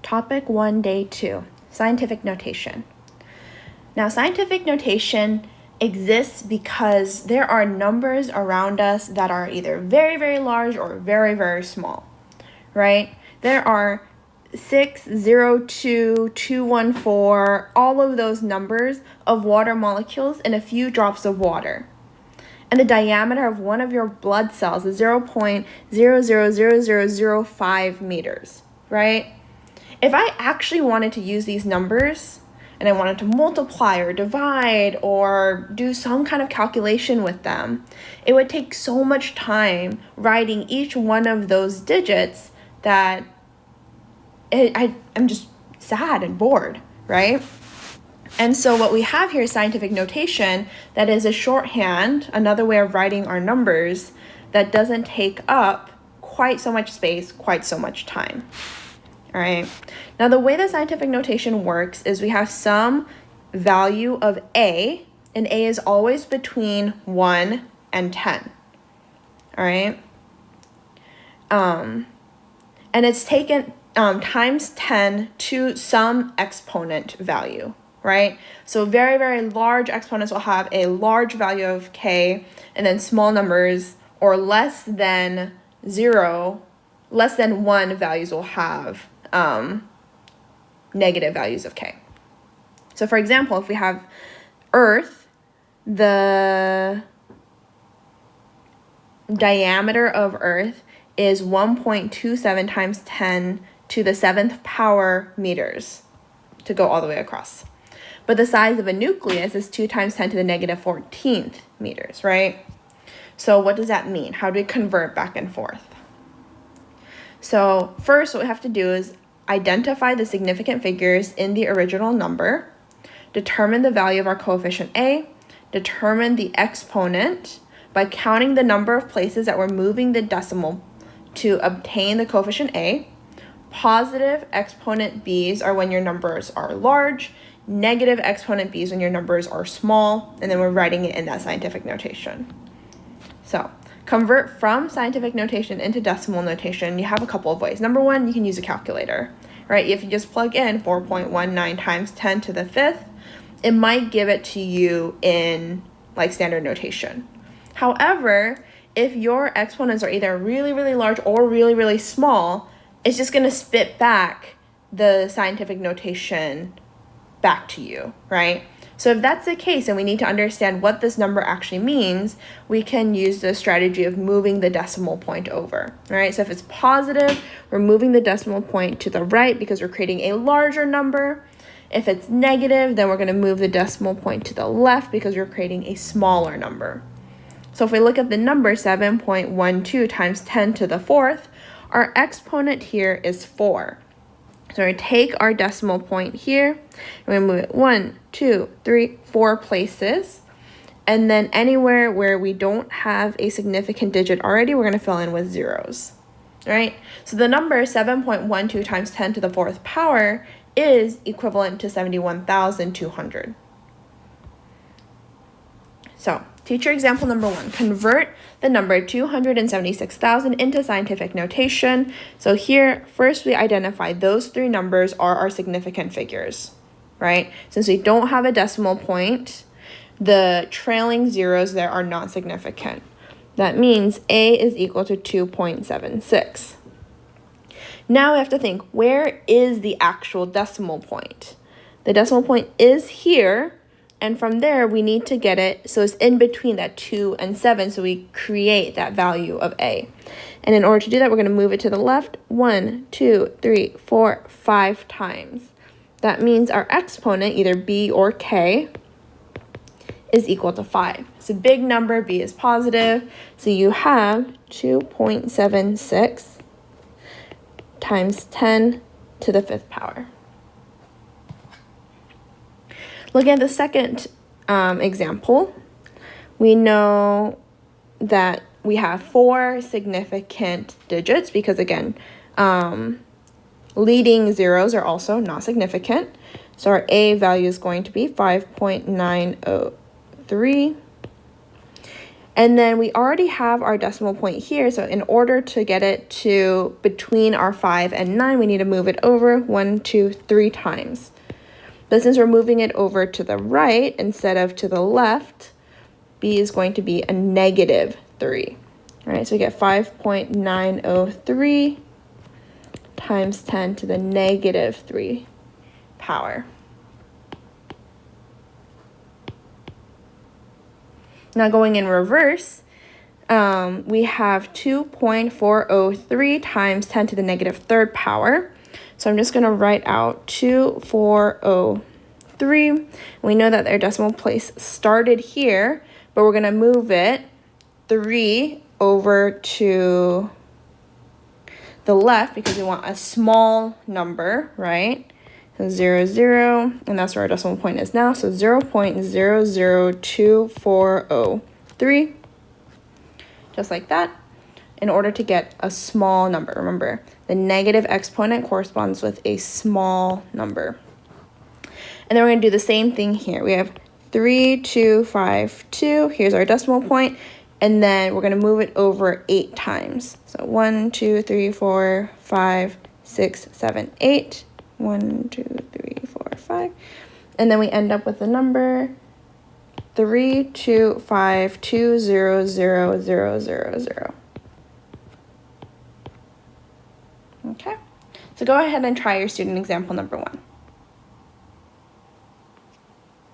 Topic 1, Day 2, Scientific Notation. Now, scientific notation exists because there are numbers around us that are either very, very large or very, very small, right? There are 6, 0, 2, 214, all of those numbers of water molecules in a few drops of water. And the diameter of one of your blood cells is 0.000005 meters, right? If I actually wanted to use these numbers and I wanted to multiply or divide or do some kind of calculation with them, it would take so much time writing each one of those digits that I'm just sad and bored, right? And so what we have here is scientific notation that is a shorthand, another way of writing our numbers that doesn't take up quite so much space, quite so much time. All right. Now, the way that scientific notation works is we have some value of A, and A is always between 1 and 10. All right. And it's taken times 10 to some exponent value, right? So very, very large exponents will have a large value of K, and then small numbers or less than 1 values will have negative values of K. So for example, if we have Earth, the diameter of Earth is 1.27 times 10 to the 7th power meters to go all the way across. But the size of a nucleus is 2 times 10 to the negative 14th meters, right? So what does that mean? How do we convert back and forth? So first, what we have to do is identify the significant figures in the original number, determine the value of our coefficient A, determine the exponent by counting the number of places that we're moving the decimal to obtain the coefficient A. Positive exponent B's are when your numbers are large, negative exponent B's when your numbers are small, and then we're writing it in that scientific notation. So convert from scientific notation into decimal notation. You have a couple of ways. Number one, you can use a calculator, right? If you just plug in 4.19 times 10 to the 5th, it might give it to you in like standard notation. However, if your exponents are either really, really large or really, really small, it's just going to spit back the scientific notation back to you, right? So if that's the case and we need to understand what this number actually means, we can use the strategy of moving the decimal point over, right? So if it's positive, we're moving the decimal point to the right because we're creating a larger number. If it's negative, then we're going to move the decimal point to the left because we're creating a smaller number. So if we look at the number 7.12 times 10 to the 4th, our exponent here is 4. So we're going to take our decimal point here, and we're going to move it 1, 2, 3, 4 places. And then anywhere where we don't have a significant digit already, we're going to fill in with zeros. All right? So the number 7.12 times 10 to the 4th power is equivalent to 71,200. So teacher example number 1, convert the number 276,000 into scientific notation. So here, first we identify those 3 numbers are our significant figures, right? Since we don't have a decimal point, the trailing zeros there are not significant. That means A is equal to 2.76. Now we have to think, where is the actual decimal point? The decimal point is here. And from there, we need to get it so it's in between that 2 and 7, so we create that value of A. And in order to do that, we're going to move it to the left 1, 2, 3, 4, 5 times. That means our exponent, either B or K, is equal to 5. It's a big number, B is positive, so you have 2.76 times 10 to the 5th power. Looking at the second example, we know that we have 4 significant digits because, again, leading zeros are also not significant. So our A value is going to be 5.903. And then we already have our decimal point here, so in order to get it to between our 5 and 9, we need to move it over 1, 2, 3 times. But since we're moving it over to the right instead of to the left, b is going to be a negative 3. All right, so we get 5.903 times 10 to the negative 3 power. Now going in reverse, we have 2.403 times 10 to the negative 3rd power. So I'm just going to write out 2.403. We know that their decimal place started here, but we're going to move it 3 over to the left because we want a small number, right? So 0, 0, and that's where our decimal point is now. So 0.002403, just like that, in order to get a small number. Remember, the negative exponent corresponds with a small number. And then we're going to do the same thing here. We have 3252. Here's our decimal point. And then we're going to move it over 8 times. So 1, 2, 3, 4, 5, 6, 7, 8. 1, 2, 3, 4, 5. And then we end up with the number 325200000. Okay, so go ahead and try your student example number 1.